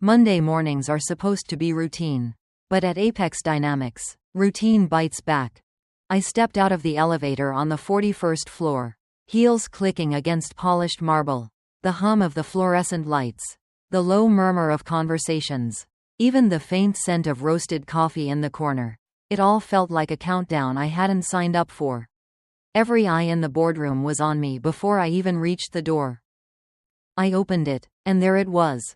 Monday mornings are supposed to be routine. But at Apex Dynamics, routine bites back. I stepped out of the elevator on the 41st floor, heels clicking against polished marble, the hum of the fluorescent lights, the low murmur of conversations, even the faint scent of roasted coffee in the corner. It all felt like a countdown I hadn't signed up for. Every eye in the boardroom was on me before I even reached the door. I opened it, and there it was.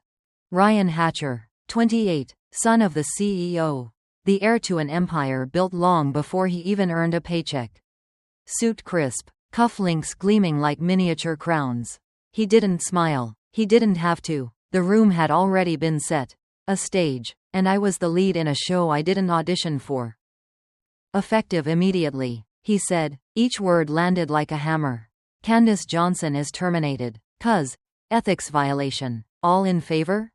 Ryan Hatcher, 28, son of the CEO, the heir to an empire built long before he even earned a paycheck. Suit crisp, cufflinks gleaming like miniature crowns. He didn't smile. He didn't have to. The room had already been set. A stage, and I was the lead in a show I didn't audition for. Effective immediately, he said. Each word landed like a hammer. Candace Johnson is terminated. Cuz. Ethics violation. All in favor?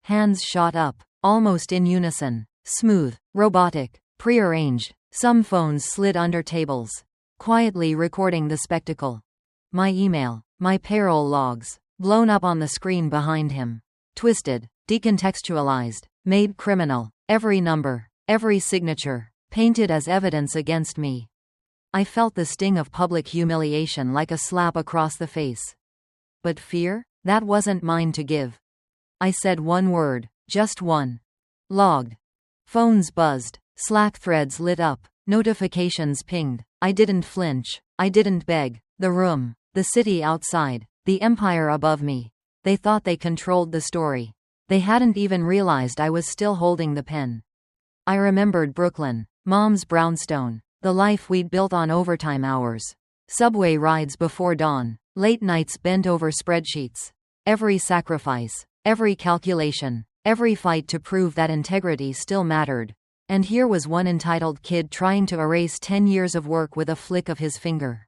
Hands shot up, almost in unison. Smooth, robotic, prearranged. Some phones slid under tables, quietly recording the spectacle. My email, my payroll logs, blown up on the screen behind him. Twisted, decontextualized, made criminal. Every number, every signature, painted as evidence against me. I felt the sting of public humiliation like a slap across the face. But fear? That wasn't mine to give. I said one word, just one. Logged. Phones buzzed, Slack threads lit up, notifications pinged. I didn't flinch. I didn't beg. The room, the city outside, the empire above me. They thought they controlled the story. They hadn't even realized I was still holding the pen. I remembered Brooklyn, Mom's brownstone, the life we'd built on overtime hours. Subway rides before dawn, late nights bent over spreadsheets. Every sacrifice, every calculation, every fight to prove that integrity still mattered. And here was one entitled kid trying to erase 10 years of work with a flick of his finger.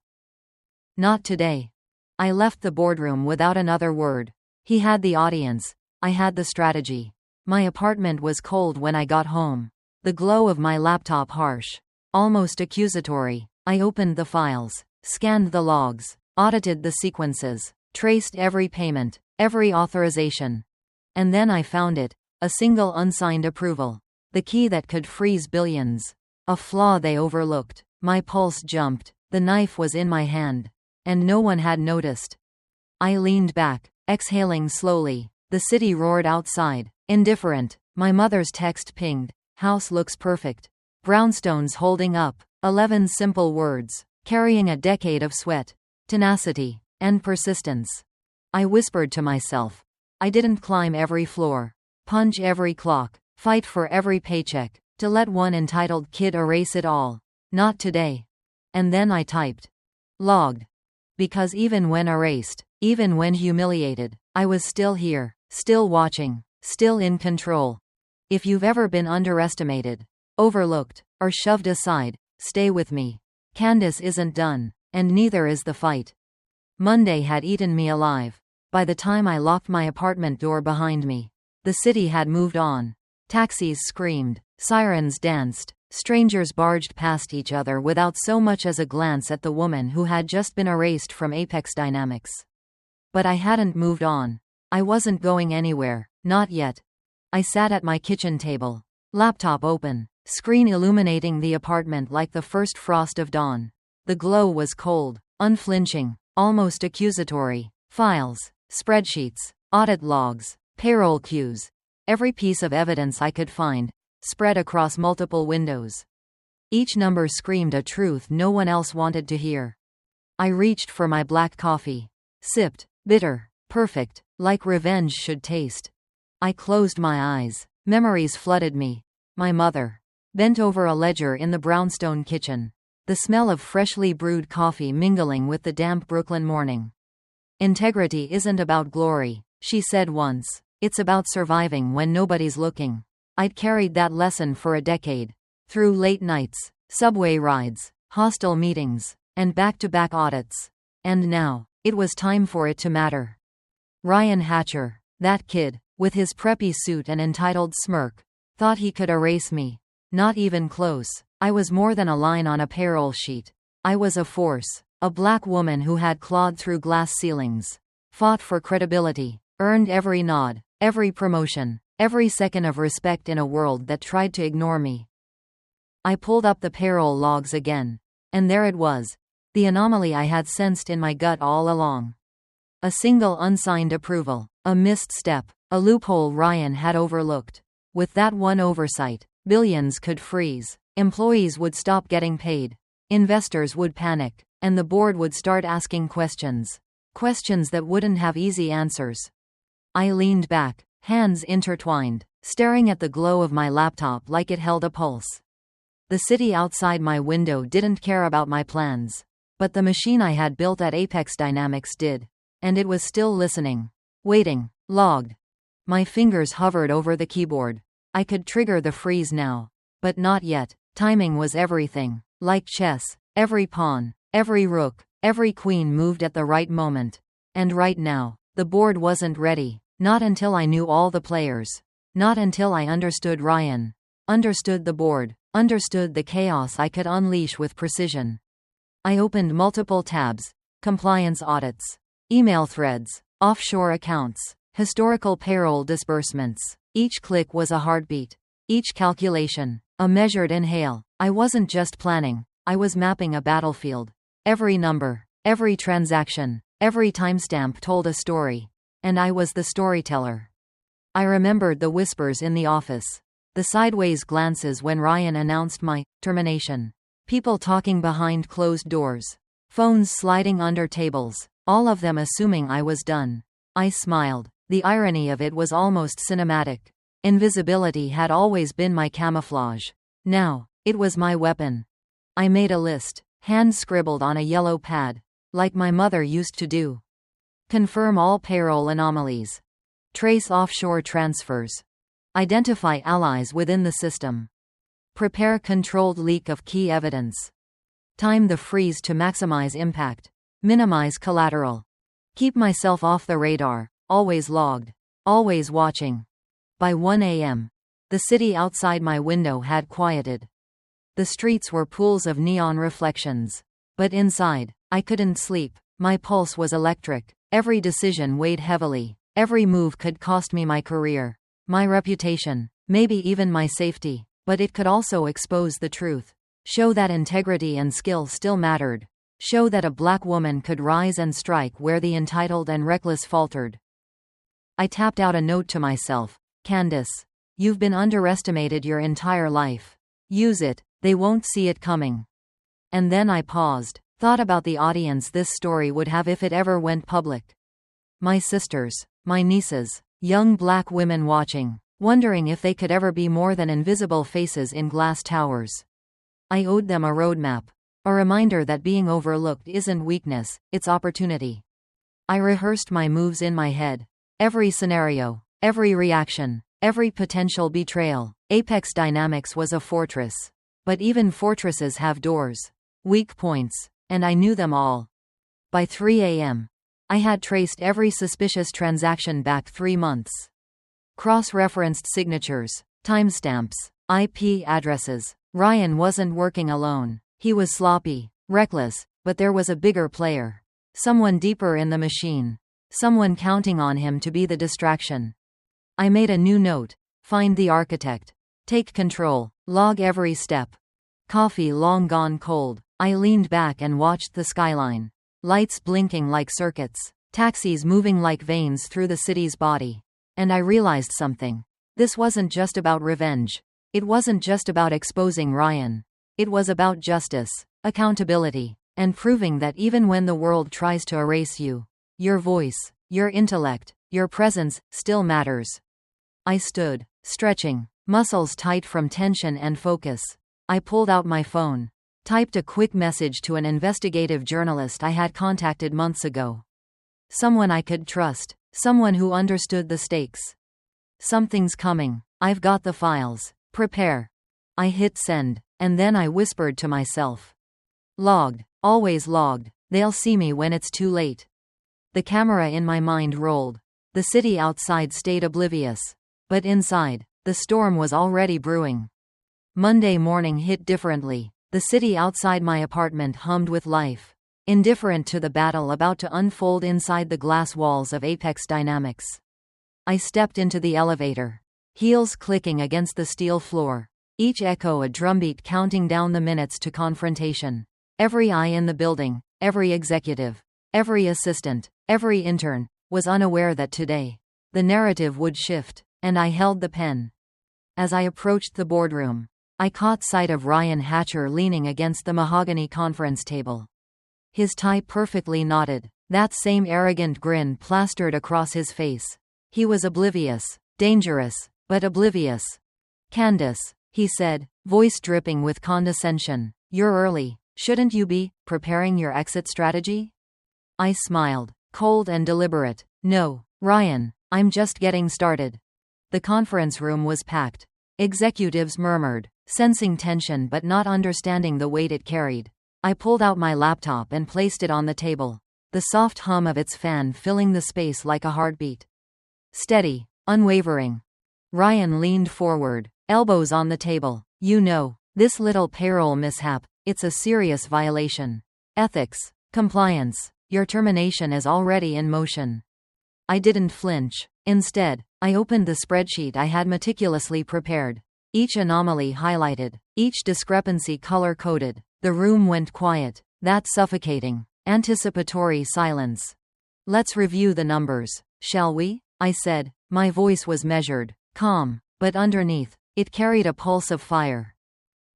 Not today. I left the boardroom without another word. He had the audience. I had the strategy. My apartment was cold when I got home. The glow of my laptop harsh, almost accusatory. I opened the files, scanned the logs, audited the sequences, traced every payment, every authorization. And then I found it, a single unsigned approval. The key that could freeze billions. A flaw they overlooked. My pulse jumped. The knife was in my hand. And no one had noticed. I leaned back, exhaling slowly. The city roared outside, indifferent. My mother's text pinged. House looks perfect. Brownstones holding up. 11 simple words, carrying a decade of sweat, tenacity, and persistence. I whispered to myself. I didn't climb every floor, punch every clock, fight for every paycheck, to let one entitled kid erase it all. Not today. And then I typed. Logged. Because even when erased, even when humiliated, I was still here, still watching, still in control. If you've ever been underestimated, overlooked, or shoved aside, stay with me. Candace isn't done, and neither is the fight. Monday had eaten me alive. By the time I locked my apartment door behind me, the city had moved on. Taxis screamed, sirens danced, strangers barged past each other without so much as a glance at the woman who had just been erased from Apex Dynamics. But I hadn't moved on. I wasn't going anywhere, not yet. I sat at my kitchen table, laptop open, screen illuminating the apartment like the first frost of dawn. The glow was cold, unflinching, almost accusatory. Files, spreadsheets, audit logs, payroll queues. Every piece of evidence I could find, spread across multiple windows. Each number screamed a truth no one else wanted to hear. I reached for my black coffee. Sipped, bitter, perfect, like revenge should taste. I closed my eyes. Memories flooded me. My mother, bent over a ledger in the brownstone kitchen. The smell of freshly brewed coffee mingling with the damp Brooklyn morning. Integrity isn't about glory, she said once. It's about surviving when nobody's looking. I'd carried that lesson for a decade. Through late nights, subway rides, hostile meetings, and back-to-back audits. And now, it was time for it to matter. Ryan Hatcher, that kid, with his preppy suit and entitled smirk, thought he could erase me. Not even close. I was more than a line on a payroll sheet. I was a force. A black woman who had clawed through glass ceilings, fought for credibility, earned every nod, every promotion, Every second of respect in a world that tried to ignore me. I pulled up the payroll logs again. And there it was. The anomaly I had sensed in my gut all along. A single unsigned approval. A missed step. A loophole Ryan had overlooked. With that one oversight, billions could freeze. Employees would stop getting paid. Investors would panic. And the board would start asking questions. Questions that wouldn't have easy answers. I leaned back, hands intertwined, staring at the glow of my laptop like it held a pulse. The city outside my window didn't care about my plans. But the machine I had built at Apex Dynamics did. And it was still listening. Waiting. Logged. My fingers hovered over the keyboard. I could trigger the freeze now. But not yet. Timing was everything. Like chess. Every pawn, every rook, every queen moved at the right moment. And right now, the board wasn't ready. Not until I knew all the players. Not until I understood Ryan. Understood the board. Understood the chaos I could unleash with precision. I opened multiple tabs. Compliance audits. Email threads. Offshore accounts. Historical payroll disbursements. Each click was a heartbeat. Each calculation, a measured inhale. I wasn't just planning. I was mapping a battlefield. Every number, every transaction, every timestamp told a story. And I was the storyteller. I remembered the whispers in the office. The sideways glances when Ryan announced my termination. People talking behind closed doors. Phones sliding under tables. All of them assuming I was done. I smiled. The irony of it was almost cinematic. Invisibility had always been my camouflage. Now, it was my weapon. I made a list, hand scribbled on a yellow pad, like my mother used to do. Confirm all payroll anomalies. Trace offshore transfers. Identify allies within the system. Prepare controlled leak of key evidence. Time the freeze to maximize impact. Minimize collateral. Keep myself off the radar, always logged, always watching. By 1 a.m., the city outside my window had quieted. The streets were pools of neon reflections. But inside, I couldn't sleep. My pulse was electric. Every decision weighed heavily. Every move could cost me my career, my reputation, maybe even my safety. But it could also expose the truth. Show that integrity and skill still mattered. Show that a black woman could rise and strike where the entitled and reckless faltered. I tapped out a note to myself. Candace, you've been underestimated your entire life. Use it. They won't see it coming. And then I paused, thought about the audience this story would have if it ever went public. My sisters, my nieces, young black women watching, wondering if they could ever be more than invisible faces in glass towers. I owed them a roadmap, a reminder that being overlooked isn't weakness, it's opportunity. I rehearsed my moves in my head. Every scenario, every reaction, every potential betrayal. Apex Dynamics was a fortress. But even fortresses have doors, weak points, and I knew them all. By 3 a.m., I had traced every suspicious transaction back 3 months. Cross-referenced signatures, timestamps, IP addresses. Ryan wasn't working alone. He was sloppy, reckless, but there was a bigger player. Someone deeper in the machine. Someone counting on him to be the distraction. I made a new note. Find the architect. Take control. Log every step. Coffee long gone cold. I leaned back and watched the skyline. Lights blinking like circuits. Taxis moving like veins through the city's body. And I realized something. This wasn't just about revenge. It wasn't just about exposing Ryan. It was about justice, accountability, and proving that even when the world tries to erase you, your voice, your intellect, your presence still matters. I stood, stretching, muscles tight from tension and focus. I pulled out my phone, typed a quick message to an investigative journalist I had contacted months ago. Someone I could trust, someone who understood the stakes. Something's coming. I've got the files. Prepare. I hit send, and then I whispered to myself. Logged, always logged. They'll see me when it's too late. The camera in my mind rolled. The city outside stayed oblivious. But inside, the storm was already brewing. Monday morning hit differently. The city outside my apartment hummed with life. Indifferent to the battle about to unfold inside the glass walls of Apex Dynamics. I stepped into the elevator. Heels clicking against the steel floor. Each echo a drumbeat counting down the minutes to confrontation. Every eye in the building, every executive, every assistant, every intern, was unaware that today, the narrative would shift, and I held the pen. As I approached the boardroom, I caught sight of Ryan Hatcher leaning against the mahogany conference table. His tie perfectly knotted, that same arrogant grin plastered across his face. He was oblivious, dangerous, but oblivious. "Candace," he said, voice dripping with condescension, "you're early. Shouldn't you be preparing your exit strategy?" I smiled, cold and deliberate. "No, Ryan, I'm just getting started." The conference room was packed. Executives murmured, sensing tension but not understanding the weight it carried. I pulled out my laptop and placed it on the table, the soft hum of its fan filling the space like a heartbeat. Steady, unwavering. Ryan leaned forward, elbows on the table. "You know, this little payroll mishap, it's a serious violation. Ethics, compliance, your termination is already in motion." I didn't flinch. Instead, I opened the spreadsheet I had meticulously prepared. Each anomaly highlighted, each discrepancy color-coded. The room went quiet, that suffocating, anticipatory silence. "Let's review the numbers, shall we?" I said. My voice was measured, calm, but underneath, it carried a pulse of fire.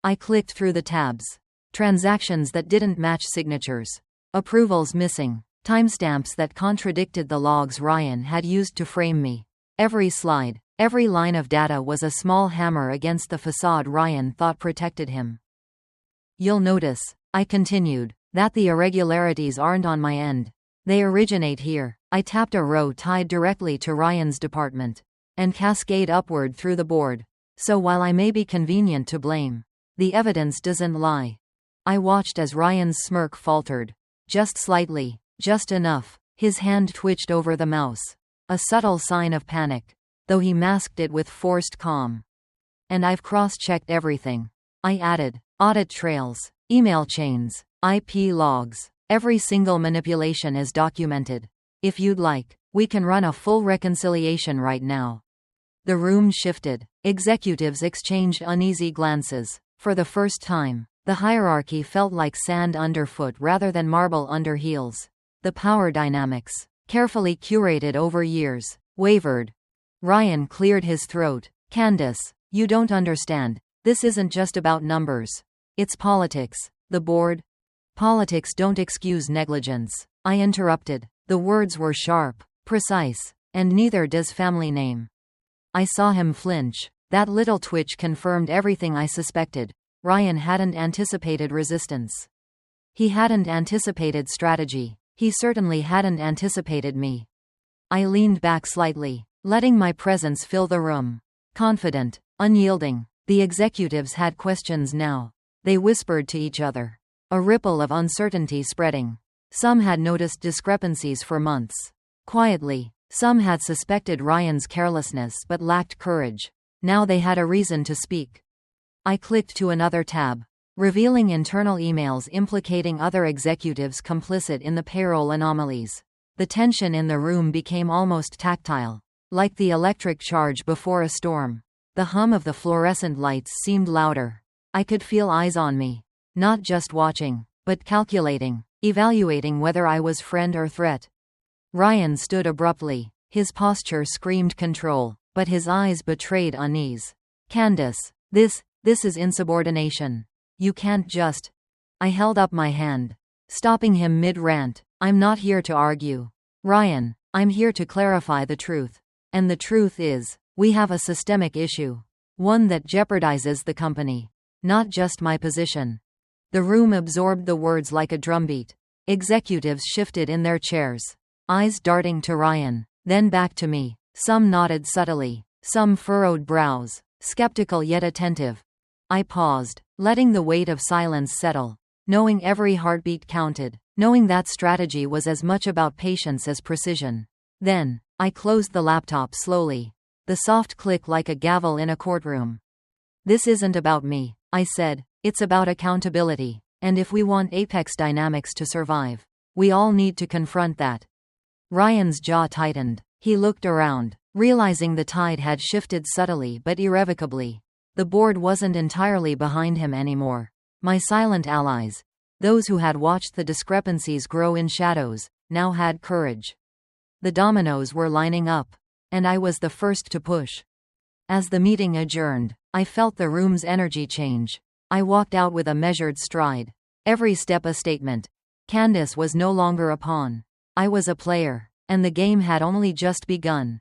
I clicked through the tabs. Transactions that didn't match signatures. Approvals missing. Timestamps that contradicted the logs Ryan had used to frame me. Every slide, every line of data was a small hammer against the facade Ryan thought protected him. "You'll notice," I continued, "that the irregularities aren't on my end. They originate here." I tapped a row tied directly to Ryan's department, and cascade upward through the board. "So while I may be convenient to blame, the evidence doesn't lie." I watched as Ryan's smirk faltered. Just slightly. Just enough. His hand twitched over the mouse. A subtle sign of panic, though he masked it with forced calm. "And I've cross-checked everything," I added. "Audit trails, email chains, IP logs. Every single manipulation is documented. If you'd like, we can run a full reconciliation right now." The room shifted. Executives exchanged uneasy glances. For the first time, the hierarchy felt like sand underfoot rather than marble under heels. The power dynamics, carefully curated over years, wavered. Ryan cleared his throat. "Candace, you don't understand. This isn't just about numbers. It's politics." "The board?" "Politics don't excuse negligence," I interrupted. The words were sharp, precise, and neither does family name. I saw him flinch. That little twitch confirmed everything I suspected. Ryan hadn't anticipated resistance. He hadn't anticipated strategy. He certainly hadn't anticipated me. I leaned back slightly, letting my presence fill the room. Confident, unyielding. The executives had questions now. They whispered to each other. A ripple of uncertainty spreading. Some had noticed discrepancies for months. Quietly, some had suspected Ryan's carelessness but lacked courage. Now they had a reason to speak. I clicked to another tab, revealing internal emails implicating other executives complicit in the payroll anomalies. The tension in the room became almost tactile, like the electric charge before a storm. The hum of the fluorescent lights seemed louder. I could feel eyes on me, not just watching, but calculating, evaluating whether I was friend or threat. Ryan stood abruptly. His posture screamed control, but his eyes betrayed unease. "Candace, this is insubordination. You can't just—" I held up my hand, stopping him mid-rant. "I'm not here to argue, Ryan. I'm here to clarify the truth. And the truth is, we have a systemic issue. One that jeopardizes the company, not just my position." The room absorbed the words like a drumbeat. Executives shifted in their chairs, eyes darting to Ryan, then back to me. Some nodded subtly, some furrowed brows, skeptical yet attentive. I paused, letting the weight of silence settle, knowing every heartbeat counted, knowing that strategy was as much about patience as precision. Then, I closed the laptop slowly, the soft click like a gavel in a courtroom. "This isn't about me," I said. "It's about accountability. And if we want Apex Dynamics to survive, we all need to confront that." Ryan's jaw tightened. He looked around, realizing the tide had shifted subtly but irrevocably. The board wasn't entirely behind him anymore. My silent allies, those who had watched the discrepancies grow in shadows, now had courage. The dominoes were lining up, and I was the first to push. As the meeting adjourned, I felt the room's energy change. I walked out with a measured stride, every step a statement. Candace was no longer a pawn. I was a player, and the game had only just begun.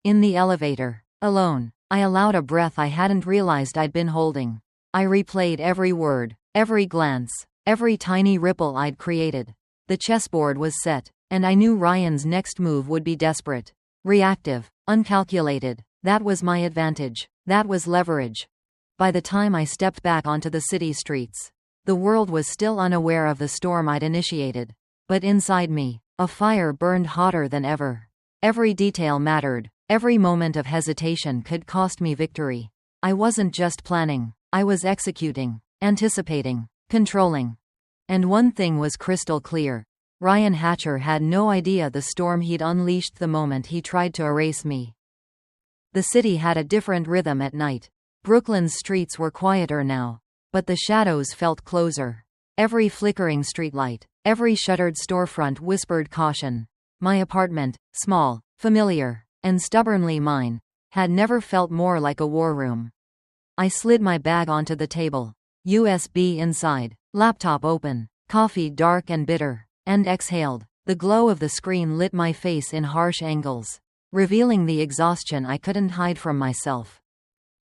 In the elevator, alone, I allowed a breath I hadn't realized I'd been holding. I replayed every word, every glance, every tiny ripple I'd created. The chessboard was set, and I knew Ryan's next move would be desperate, reactive, uncalculated. That was my advantage. That was leverage. By the time I stepped back onto the city streets, the world was still unaware of the storm I'd initiated. But inside me, a fire burned hotter than ever. Every detail mattered. Every moment of hesitation could cost me victory. I wasn't just planning. I was executing, anticipating, controlling. And one thing was crystal clear. Ryan Hatcher had no idea the storm he'd unleashed the moment he tried to erase me. The city had a different rhythm at night. Brooklyn's streets were quieter now, but the shadows felt closer. Every flickering streetlight, every shuttered storefront whispered caution. My apartment, small, familiar, and stubbornly mine, had never felt more like a war room. I slid my bag onto the table. USB inside, laptop open, coffee dark and bitter, and exhaled. The glow of the screen lit my face in harsh angles, revealing the exhaustion I couldn't hide from myself.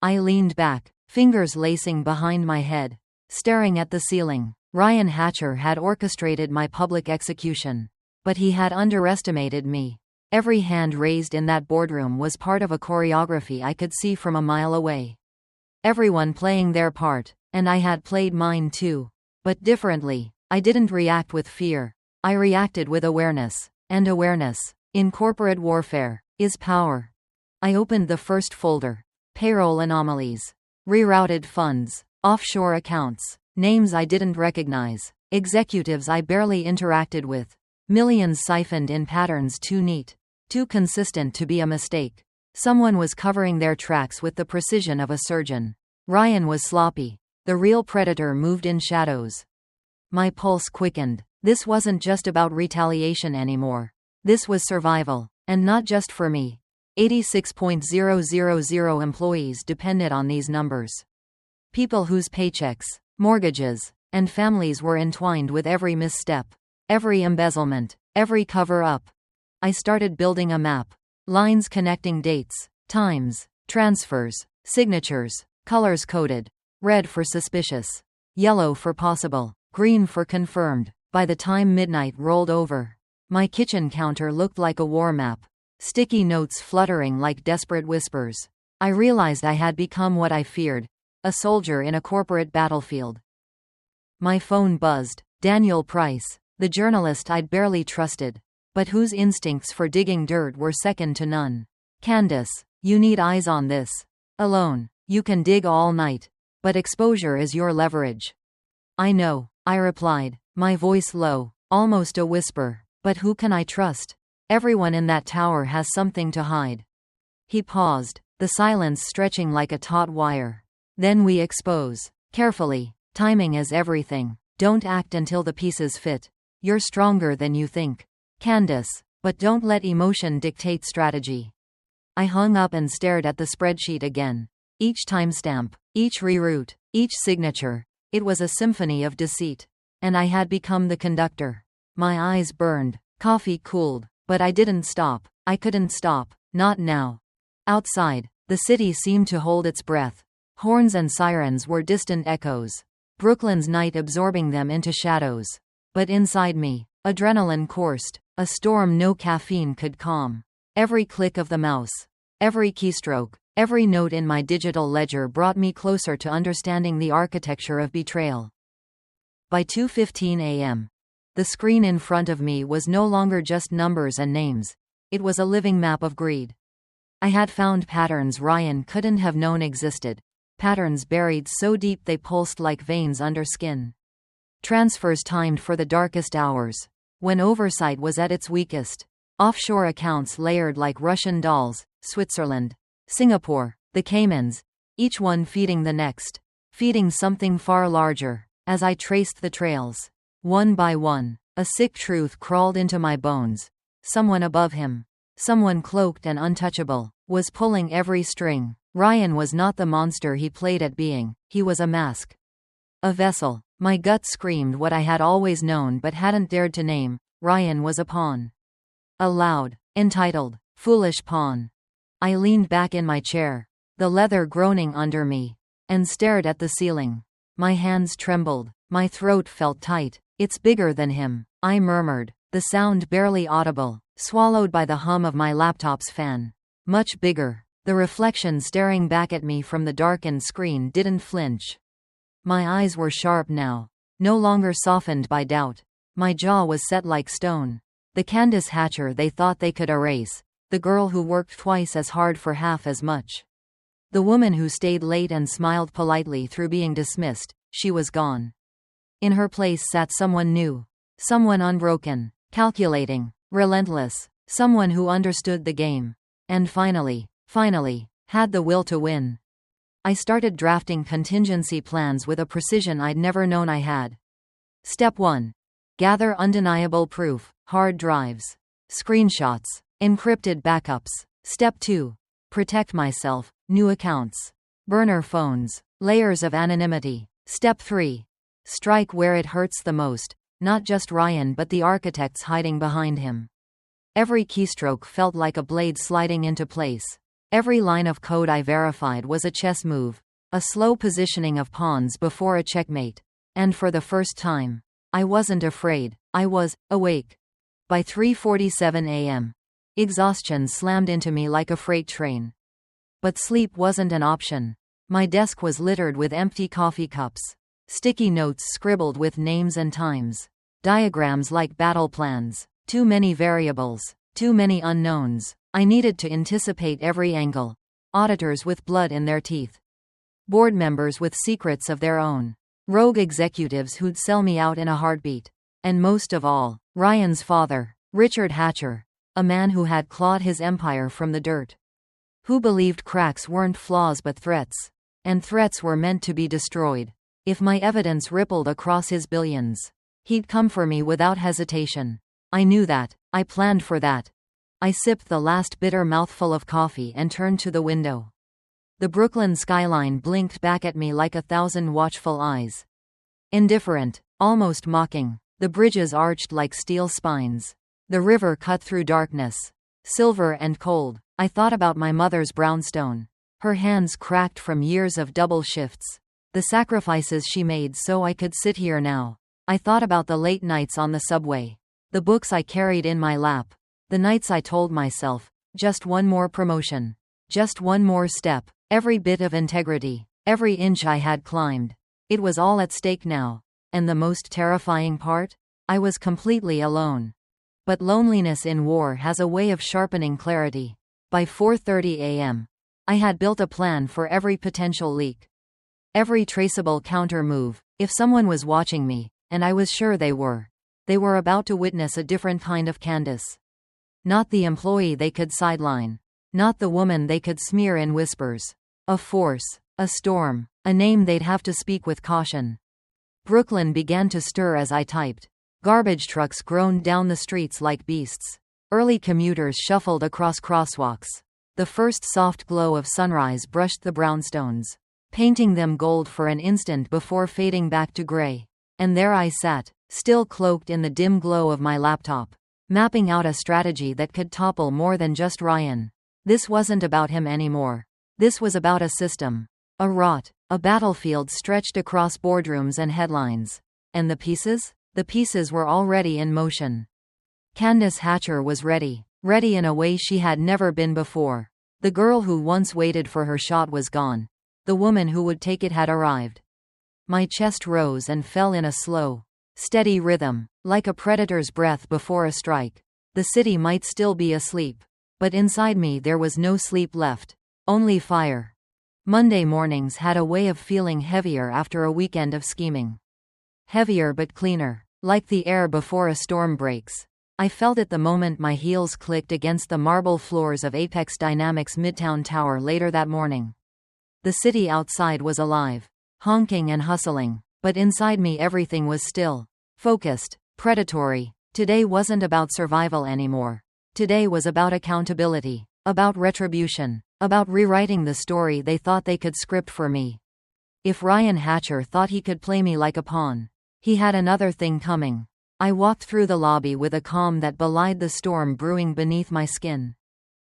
I leaned back, fingers lacing behind my head, staring at the ceiling. Ryan Hatcher had orchestrated my public execution, but he had underestimated me. Every hand raised in that boardroom was part of a choreography I could see from a mile away. Everyone playing their part, and I had played mine too. But differently. I didn't react with fear. I reacted with awareness. And awareness, in corporate warfare, is power. I opened the first folder. Payroll anomalies. Rerouted funds. Offshore accounts. Names I didn't recognize. Executives I barely interacted with. Millions siphoned in patterns too neat, too consistent to be a mistake. Someone was covering their tracks with the precision of a surgeon. Ryan was sloppy. The real predator moved in shadows. My pulse quickened. This wasn't just about retaliation anymore. This was survival. And not just for me. 86,000 employees depended on these numbers. People whose paychecks, mortgages, and families were entwined with every misstep, every embezzlement, every cover-up. I started building a map. Lines connecting dates, times, transfers, signatures, colors coded. Red for suspicious, yellow for possible, green for confirmed. By the time midnight rolled over, my kitchen counter looked like a war map. Sticky notes fluttering like desperate whispers. I realized I had become what I feared, a soldier in a corporate battlefield. My phone buzzed. Daniel Price, the journalist I'd barely trusted, but whose instincts for digging dirt were second to none. Candace, you need eyes on this. Alone, you can dig all night, but exposure is your leverage. I know, I replied, my voice low, almost a whisper, but who can I trust? Everyone in that tower has something to hide. He paused, the silence stretching like a taut wire. Then we expose. Carefully. Timing is everything. Don't act until the pieces fit. You're stronger than you think, Candace, but don't let emotion dictate strategy. I hung up and stared at the spreadsheet again. Each timestamp, each reroute, each signature. It was a symphony of deceit. And I had become the conductor. My eyes burned. Coffee cooled. But I didn't stop. I couldn't stop. Not now. Outside, the city seemed to hold its breath. Horns and sirens were distant echoes. Brooklyn's night absorbing them into shadows. But inside me, adrenaline coursed, a storm no caffeine could calm. Every click of the mouse, every keystroke, every note in my digital ledger brought me closer to understanding the architecture of betrayal. By 2:15 a.m., the screen in front of me was no longer just numbers and names. It was a living map of greed. I had found patterns Ryan couldn't have known existed. Patterns buried so deep they pulsed like veins under skin. Transfers timed for the darkest hours, when oversight was at its weakest. Offshore accounts layered like Russian dolls, Switzerland, Singapore, the Caymans, each one feeding the next, feeding something far larger. As I traced the trails, one by one, a sick truth crawled into my bones. Someone above him, someone cloaked and untouchable, was pulling every string. Ryan was not the monster he played at being, he was a mask. A vessel. My gut screamed what I had always known but hadn't dared to name. Ryan was a pawn. A loud, entitled, foolish pawn. I leaned back in my chair, the leather groaning under me, and stared at the ceiling. My hands trembled, my throat felt tight. It's bigger than him, I murmured, the sound barely audible, swallowed by the hum of my laptop's fan. Much bigger. The reflection staring back at me from the darkened screen didn't flinch. My eyes were sharp now, no longer softened by doubt. My jaw was set like stone. The Candace Hatcher they thought they could erase, the girl who worked twice as hard for half as much. The woman who stayed late and smiled politely through being dismissed, she was gone. In her place sat someone new, someone unbroken, calculating, relentless, someone who understood the game. And finally, had the will to win. I started drafting contingency plans with a precision I'd never known I had. Step 1. Gather undeniable proof, hard drives, screenshots, encrypted backups. Step 2. Protect myself, new accounts, burner phones, layers of anonymity. Step 3. Strike where it hurts the most, not just Ryan but the architects hiding behind him. Every keystroke felt like a blade sliding into place. Every line of code I verified was a chess move, a slow positioning of pawns before a checkmate. And for the first time, I wasn't afraid, I was awake. By 3:47 a.m., exhaustion slammed into me like a freight train. But sleep wasn't an option. My desk was littered with empty coffee cups, sticky notes scribbled with names and times, diagrams like battle plans, too many variables, too many unknowns. I needed to anticipate every angle. Auditors with blood in their teeth. Board members with secrets of their own. Rogue executives who'd sell me out in a heartbeat. And most of all, Ryan's father, Richard Hatcher, a man who had clawed his empire from the dirt. Who believed cracks weren't flaws but threats. And threats were meant to be destroyed. If my evidence rippled across his billions, he'd come for me without hesitation. I knew that. I planned for that. I sipped the last bitter mouthful of coffee and turned to the window. The Brooklyn skyline blinked back at me like 1,000 watchful eyes. Indifferent, almost mocking, the bridges arched like steel spines. The river cut through darkness, silver and cold. I thought about my mother's brownstone. Her hands cracked from years of double shifts. The sacrifices she made so I could sit here now. I thought about the late nights on the subway. The books I carried in my lap. The nights I told myself, just one more promotion. Just one more step. Every bit of integrity. Every inch I had climbed. It was all at stake now. And the most terrifying part? I was completely alone. But loneliness in war has a way of sharpening clarity. By 4:30 a.m., I had built a plan for every potential leak. Every traceable counter move. If someone was watching me, and I was sure they were about to witness a different kind of Candace. Not the employee they could sideline. Not the woman they could smear in whispers. A force. A storm. A name they'd have to speak with caution. Brooklyn began to stir as I typed. Garbage trucks groaned down the streets like beasts. Early commuters shuffled across crosswalks. The first soft glow of sunrise brushed the brownstones, painting them gold for an instant before fading back to gray. And there I sat, still cloaked in the dim glow of my laptop, mapping out a strategy that could topple more than just Ryan. This wasn't about him anymore. This was about a system. A rot. A battlefield stretched across boardrooms and headlines. And the pieces? The pieces were already in motion. Candace Hatcher was ready. Ready in a way she had never been before. The girl who once waited for her shot was gone. The woman who would take it had arrived. My chest rose and fell in a slow, steady rhythm, like a predator's breath before a strike. The city might still be asleep, but inside me there was no sleep left, only fire. Monday mornings had a way of feeling heavier after a weekend of scheming. Heavier but cleaner, like the air before a storm breaks. I felt it the moment my heels clicked against the marble floors of Apex Dynamics Midtown Tower later that morning. The city outside was alive, honking and hustling, but inside me everything was still, focused, predatory. Today wasn't about survival anymore. Today was about accountability, about retribution, about rewriting the story they thought they could script for me. If Ryan Hatcher thought he could play me like a pawn, he had another thing coming. I walked through the lobby with a calm that belied the storm brewing beneath my skin.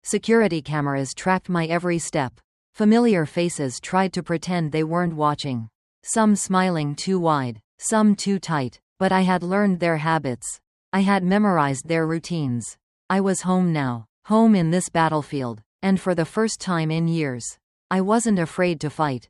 Security cameras tracked my every step. Familiar faces tried to pretend they weren't watching. Some smiling too wide, some too tight, but I had learned their habits. I had memorized their routines. I was home now, home in this battlefield, and for the first time in years, I wasn't afraid to fight.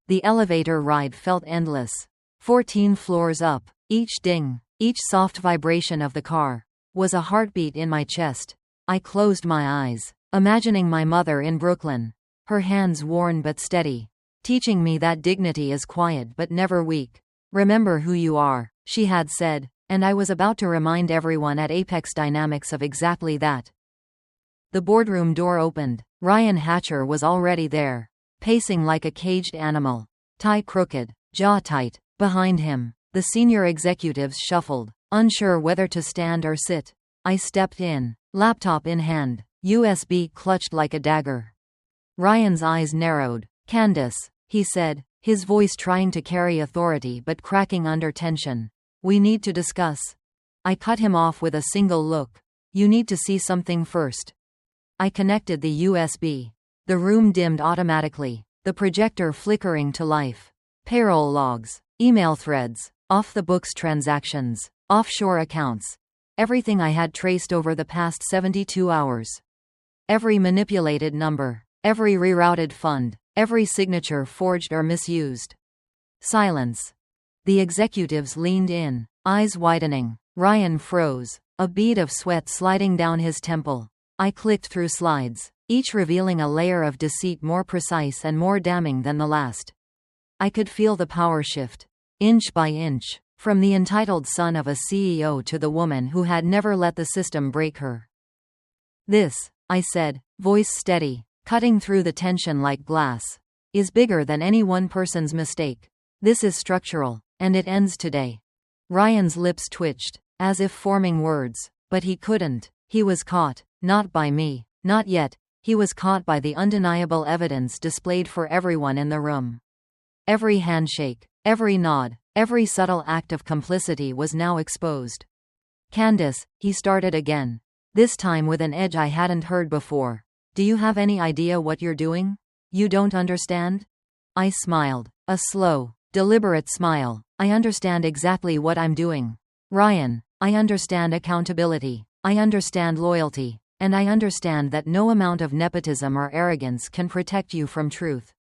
The elevator ride felt endless. 14 floors up, each ding, each soft vibration of the car, was a heartbeat in my chest. I closed my eyes, imagining my mother in Brooklyn, her hands worn but steady, teaching me that dignity is quiet but never weak. Remember who you are, she had said, and I was about to remind everyone at Apex Dynamics of exactly that. The boardroom door opened. Ryan Hatcher was already there, pacing like a caged animal, tie crooked, jaw tight. Behind him, the senior executives shuffled, unsure whether to stand or sit. I stepped in, laptop in hand, USB clutched like a dagger. Ryan's eyes narrowed. "Candace," he said, his voice trying to carry authority but cracking under tension. "We need to discuss." I cut him off with a single look. "You need to see something first." I connected the USB. The room dimmed automatically, the projector flickering to life. Payroll logs, email threads, off-the-books transactions, offshore accounts. Everything I had traced over the past 72 hours. Every manipulated number, every rerouted fund, every signature forged or misused. Silence. The executives leaned in, eyes widening. Ryan froze, a bead of sweat sliding down his temple. I clicked through slides, each revealing a layer of deceit more precise and more damning than the last. I could feel the power shift, inch by inch, from the entitled son of a CEO to the woman who had never let the system break her. "This," I said, voice steady, cutting through the tension like glass, "is bigger than any one person's mistake. This is structural, and it ends today." Ryan's lips twitched, as if forming words, but he couldn't. He was caught, not by me, not yet. He was caught by the undeniable evidence displayed for everyone in the room. Every handshake, every nod, every subtle act of complicity was now exposed. "Candace," he started again, this time with an edge I hadn't heard before. "Do you have any idea what you're doing? You don't understand?" I smiled, a slow, deliberate smile. "I understand exactly what I'm doing. Ryan, I understand accountability. I understand loyalty. And I understand that no amount of nepotism or arrogance can protect you from truth."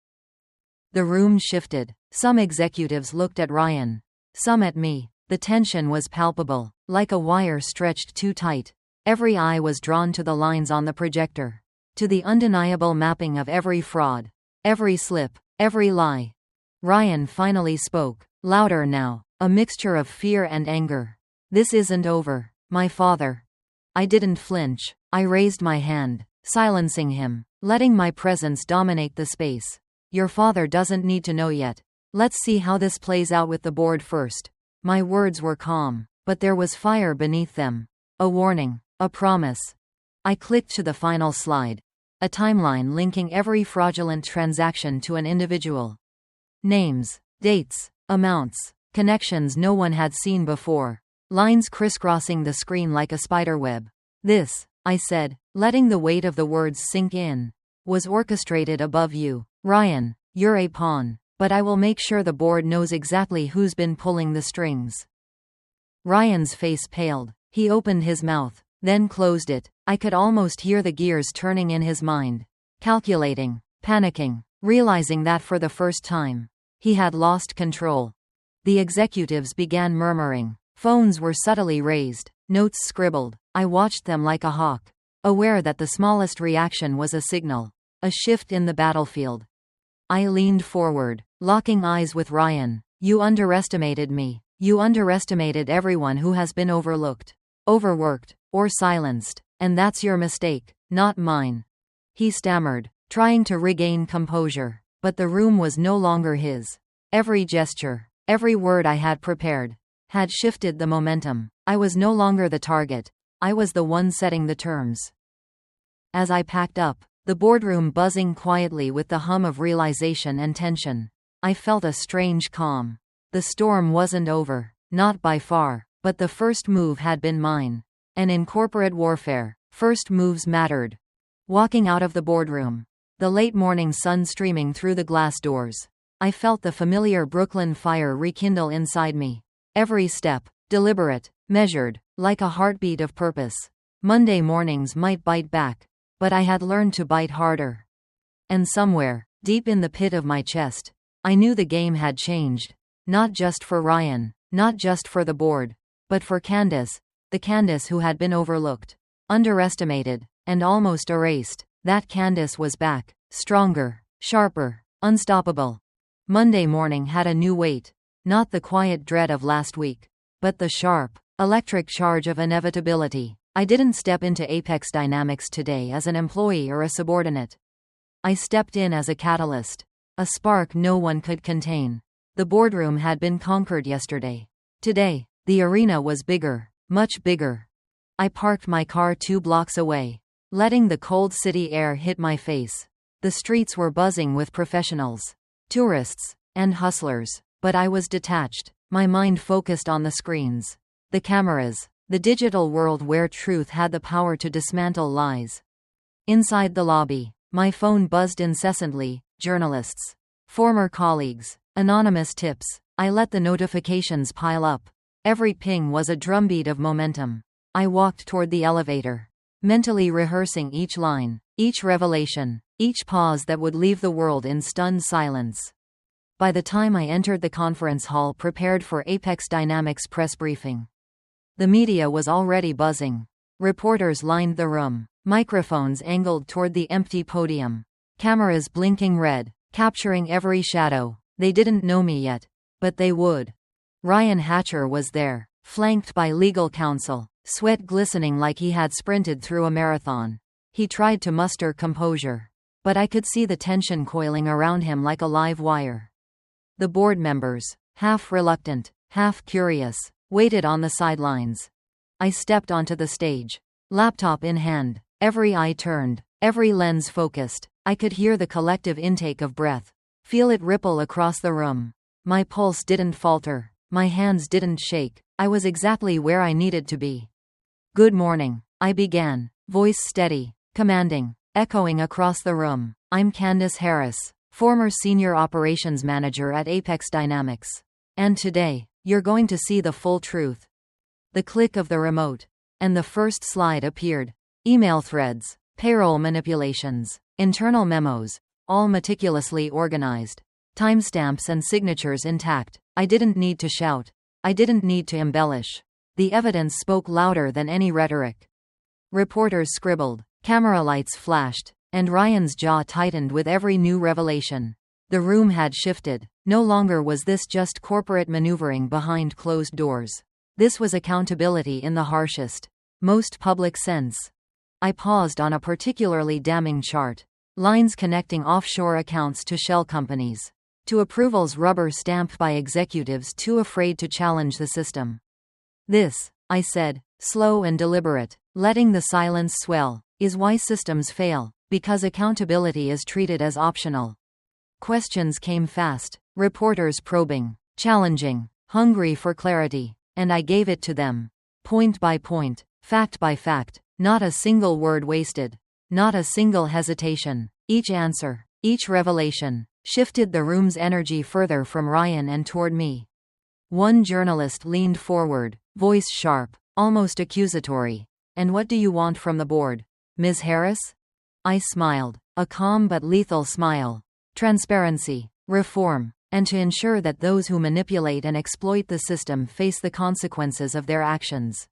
The room shifted. Some executives looked at Ryan, some at me. The tension was palpable, like a wire stretched too tight. Every eye was drawn to the lines on the projector, to the undeniable mapping of every fraud, every slip, every lie. Ryan finally spoke, louder now, a mixture of fear and anger. "This isn't over, my father." I didn't flinch. I raised my hand, silencing him, letting my presence dominate the space. "Your father doesn't need to know yet. Let's see how this plays out with the board first." My words were calm, but there was fire beneath them. A warning, a promise. I clicked to the final slide. A timeline linking every fraudulent transaction to an individual. Names, dates, amounts, connections no one had seen before. Lines crisscrossing the screen like a spiderweb. "This," I said, letting the weight of the words sink in, "was orchestrated above you. Ryan, you're a pawn, but I will make sure the board knows exactly who's been pulling the strings." Ryan's face paled. He opened his mouth, then closed it. I could almost hear the gears turning in his mind. Calculating, panicking, realizing that for the first time, he had lost control. The executives began murmuring. Phones were subtly raised, notes scribbled. I watched them like a hawk, aware that the smallest reaction was a signal, a shift in the battlefield. I leaned forward, locking eyes with Ryan. "You underestimated me. You underestimated everyone who has been overlooked, overworked, or silenced. And that's your mistake, not mine. He stammered, trying to regain composure. But the room was no longer his. Every gesture, every word I had prepared, had shifted the momentum. I was no longer the target. I was the one setting the terms. As I packed up, the boardroom buzzing quietly with the hum of realization and tension, I felt a strange calm. The storm wasn't over, not by far, but the first move had been mine. And in corporate warfare, first moves mattered. Walking out of the boardroom, the late morning sun streaming through the glass doors, I felt the familiar Brooklyn fire rekindle inside me. Every step, deliberate, measured, like a heartbeat of purpose. Monday mornings might bite back, but I had learned to bite harder. And somewhere, deep in the pit of my chest, I knew the game had changed. Not just for Ryan, not just for the board, but for Candace, the Candace who had been overlooked, underestimated, and almost erased. That Candace was back, stronger, sharper, unstoppable. Monday morning had a new weight, not the quiet dread of last week, but the sharp, electric charge of inevitability. I didn't step into Apex Dynamics today as an employee or a subordinate. I stepped in as a catalyst, a spark no one could contain. The boardroom had been conquered yesterday. Today, the arena was bigger, much bigger. I parked my car 2 blocks away, letting the cold city air hit my face. The streets were buzzing with professionals, tourists, and hustlers, but I was detached, my mind focused on the screens, the cameras, the digital world where truth had the power to dismantle lies. Inside the lobby, my phone buzzed incessantly, journalists, former colleagues, anonymous tips. I let the notifications pile up. Every ping was a drumbeat of momentum. I walked toward the elevator, mentally rehearsing each line, each revelation, each pause that would leave the world in stunned silence. By the time I entered the conference hall prepared for Apex Dynamics press briefing, the media was already buzzing. Reporters lined the room, microphones angled toward the empty podium, cameras blinking red, capturing every shadow. They didn't know me yet, but they would. Ryan Hatcher was there, flanked by legal counsel, sweat glistening like he had sprinted through a marathon. He tried to muster composure, but I could see the tension coiling around him like a live wire. The board members, half reluctant, half curious, waited on the sidelines. I stepped onto the stage, laptop in hand, every eye turned, every lens focused. I could hear the collective intake of breath, feel it ripple across the room. My pulse didn't falter, my hands didn't shake. I was exactly where I needed to be. Good morning, I began, voice steady, commanding, echoing across the room. I'm Candace Harris, former senior operations manager at Apex Dynamics. And today, you're going to see the full truth. The click of the remote, and the first slide appeared. Email threads, payroll manipulations, internal memos, all meticulously organized. Timestamps and signatures intact. I didn't need to shout. I didn't need to embellish. The evidence spoke louder than any rhetoric. Reporters scribbled, camera lights flashed, and Ryan's jaw tightened with every new revelation. The room had shifted. No longer was this just corporate maneuvering behind closed doors. This was accountability in the harshest, most public sense. I paused on a particularly damning chart. Lines connecting offshore accounts to shell companies, to approvals rubber stamped by executives too afraid to challenge the system. This, I said, slow and deliberate, letting the silence swell, is why systems fail, because accountability is treated as optional. Questions came fast, reporters probing, challenging, hungry for clarity, and I gave it to them. Point by point, fact by fact, not a single word wasted, not a single hesitation. Each answer, each revelation, shifted the room's energy further from Ryan and toward me. One journalist leaned forward, voice sharp, almost accusatory. And what do you want from the board, Ms. Harris? I smiled, a calm but lethal smile. Transparency, reform, and to ensure that those who manipulate and exploit the system face the consequences of their actions.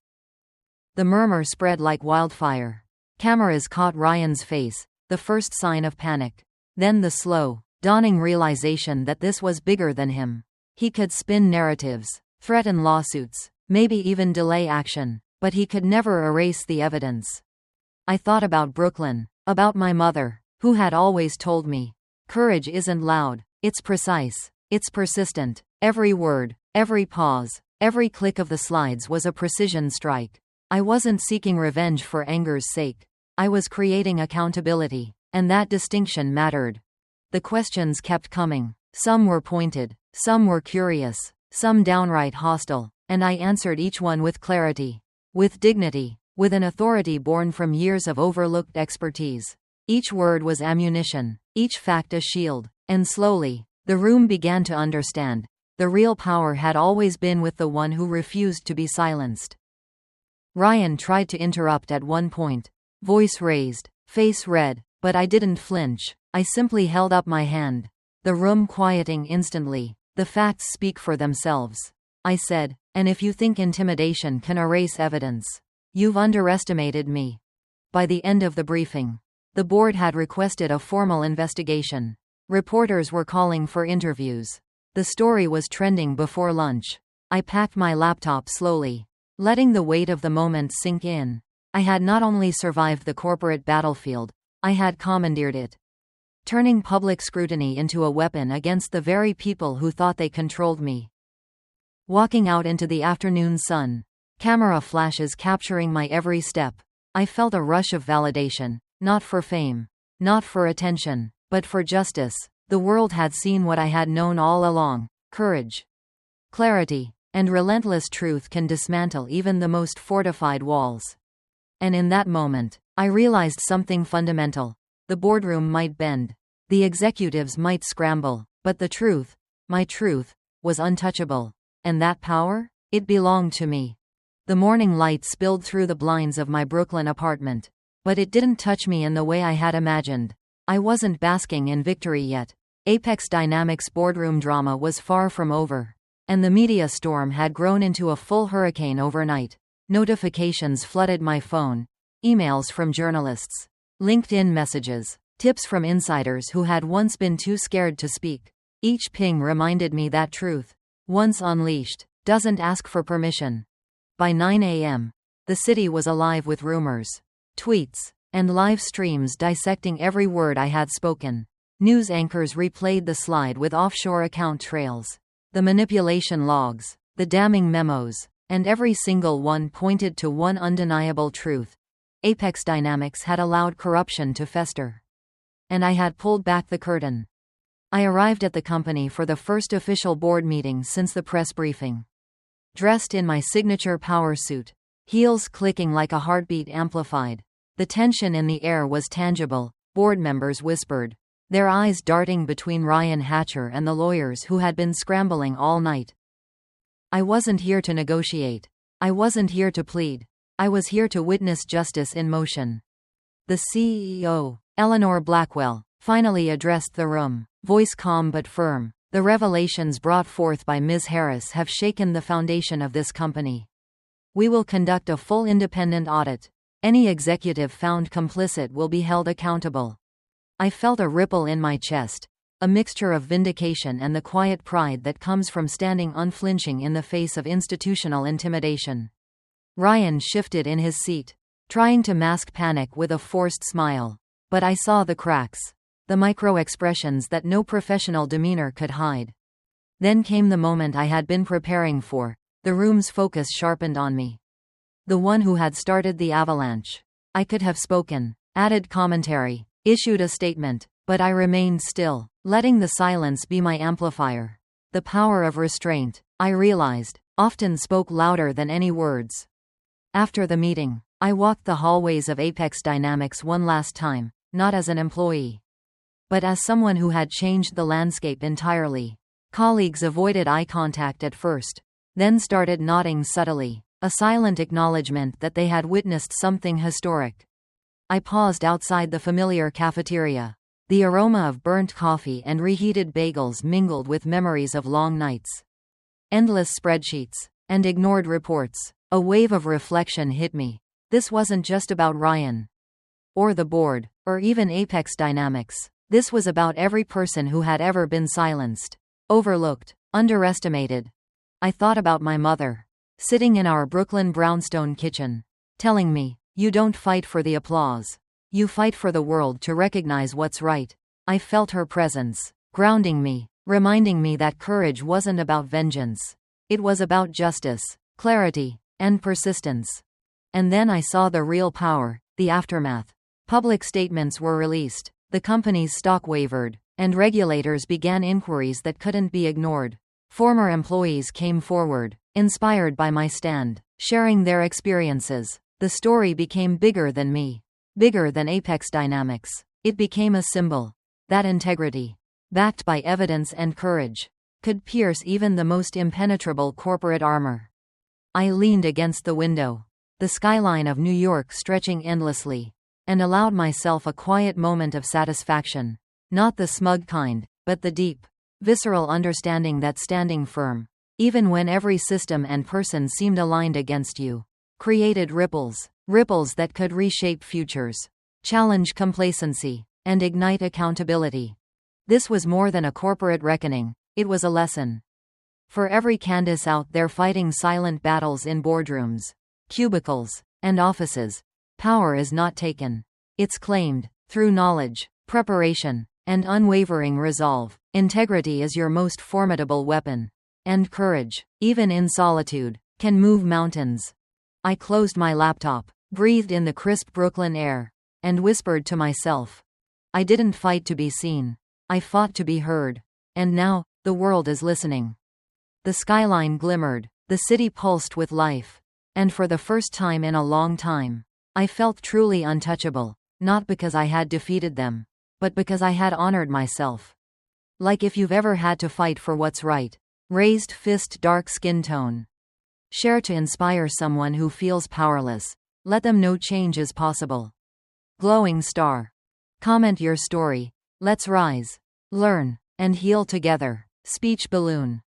The murmur spread like wildfire. Cameras caught Ryan's face, the first sign of panic. Then the slow, dawning realization that this was bigger than him. He could spin narratives, threaten lawsuits, maybe even delay action, but he could never erase the evidence. I thought about Brooklyn, about my mother, who had always told me, courage isn't loud, it's precise, it's persistent. Every word, every pause, every click of the slides was a precision strike. I wasn't seeking revenge for anger's sake. I was creating accountability, and that distinction mattered. The questions kept coming. Some were pointed, some were curious, some downright hostile, and I answered each one with clarity, with dignity, with an authority born from years of overlooked expertise. Each word was ammunition, each fact a shield, and slowly, the room began to understand. The real power had always been with the one who refused to be silenced. Ryan tried to interrupt at one point, voice raised, face red, but I didn't flinch. I simply held up my hand, the room quieting instantly. The facts speak for themselves, I said, and if you think intimidation can erase evidence, you've underestimated me. By the end of the briefing, the board had requested a formal investigation. Reporters were calling for interviews. The story was trending before lunch. I packed my laptop slowly, letting the weight of the moment sink in. I had not only survived the corporate battlefield, I had commandeered it, turning public scrutiny into a weapon against the very people who thought they controlled me. Walking out into the afternoon sun, camera flashes capturing my every step, I felt a rush of validation, not for fame, not for attention, but for justice. The world had seen what I had known all along: courage, clarity, and relentless truth can dismantle even the most fortified walls. And in that moment, I realized something fundamental. The boardroom might bend, the executives might scramble, but the truth, my truth, was untouchable. And that power? It belonged to me. The morning light spilled through the blinds of my Brooklyn apartment, but it didn't touch me in the way I had imagined. I wasn't basking in victory yet. Apex Dynamics' boardroom drama was far from over, and the media storm had grown into a full hurricane overnight. Notifications flooded my phone, emails from journalists, LinkedIn messages, tips from insiders who had once been too scared to speak. Each ping reminded me that truth, once unleashed, doesn't ask for permission. By 9 a.m., the city was alive with rumors, tweets, and live streams dissecting every word I had spoken. News anchors replayed the slide with offshore account trails, the manipulation logs, the damning memos, and every single one pointed to one undeniable truth: Apex Dynamics had allowed corruption to fester. And I had pulled back the curtain. I arrived at the company for the first official board meeting since the press briefing. Dressed in my signature power suit, heels clicking like a heartbeat amplified. The tension in the air was tangible. Board members whispered, their eyes darting between Ryan Hatcher and the lawyers who had been scrambling all night. I wasn't here to negotiate. I wasn't here to plead. I was here to witness justice in motion. The CEO, Eleanor Blackwell, finally addressed the room, voice calm but firm. The revelations brought forth by Ms. Harris have shaken the foundation of this company. We will conduct a full independent audit. Any executive found complicit will be held accountable. I felt a ripple in my chest, a mixture of vindication and the quiet pride that comes from standing unflinching in the face of institutional intimidation. Ryan shifted in his seat, trying to mask panic with a forced smile. But I saw the cracks, the micro-expressions that no professional demeanor could hide. Then came the moment I had been preparing for. The room's focus sharpened on me. The one who had started the avalanche. I could have spoken, added commentary, issued a statement, but I remained still, letting the silence be my amplifier. The power of restraint, I realized, often spoke louder than any words. After the meeting, I walked the hallways of Apex Dynamics one last time, not as an employee, but as someone who had changed the landscape entirely. Colleagues avoided eye contact at first, then started nodding subtly, a silent acknowledgement that they had witnessed something historic. I paused outside the familiar cafeteria. The aroma of burnt coffee and reheated bagels mingled with memories of long nights, endless spreadsheets, and ignored reports. A wave of reflection hit me. This wasn't just about Ryan, or the board, or even Apex Dynamics. This was about every person who had ever been silenced, overlooked, underestimated. I thought about my mother, sitting in our Brooklyn brownstone kitchen, telling me, "You don't fight for the applause. You fight for the world to recognize what's right." I felt her presence, grounding me, reminding me that courage wasn't about vengeance. It was about justice, clarity, and persistence. And then I saw the real power, the aftermath. Public statements were released, the company's stock wavered, and regulators began inquiries that couldn't be ignored. Former employees came forward, inspired by my stand, sharing their experiences. The story became bigger than me, bigger than Apex Dynamics. It became a symbol that integrity, backed by evidence and courage, could pierce even the most impenetrable corporate armor. I leaned against the window, the skyline of New York stretching endlessly, and allowed myself a quiet moment of satisfaction. Not the smug kind, but the deep, visceral understanding that standing firm, even when every system and person seemed aligned against you, created ripples that could reshape futures, challenge complacency, and ignite accountability. This was more than a corporate reckoning, it was a lesson. For every Candace out there fighting silent battles in boardrooms, cubicles, and offices, power is not taken. It's claimed, through knowledge, preparation, and unwavering resolve. Integrity is your most formidable weapon. And courage, even in solitude, can move mountains. I closed my laptop, breathed in the crisp Brooklyn air, and whispered to myself, I didn't fight to be seen. I fought to be heard. And now, the world is listening. The skyline glimmered, the city pulsed with life. And for the first time in a long time, I felt truly untouchable, not because I had defeated them, but because I had honored myself. Like if you've ever had to fight for what's right. Raised fist, dark skin tone. Share to inspire someone who feels powerless. Let them know change is possible. Glowing star. Comment your story. Let's rise, learn, and heal together. Speech balloon.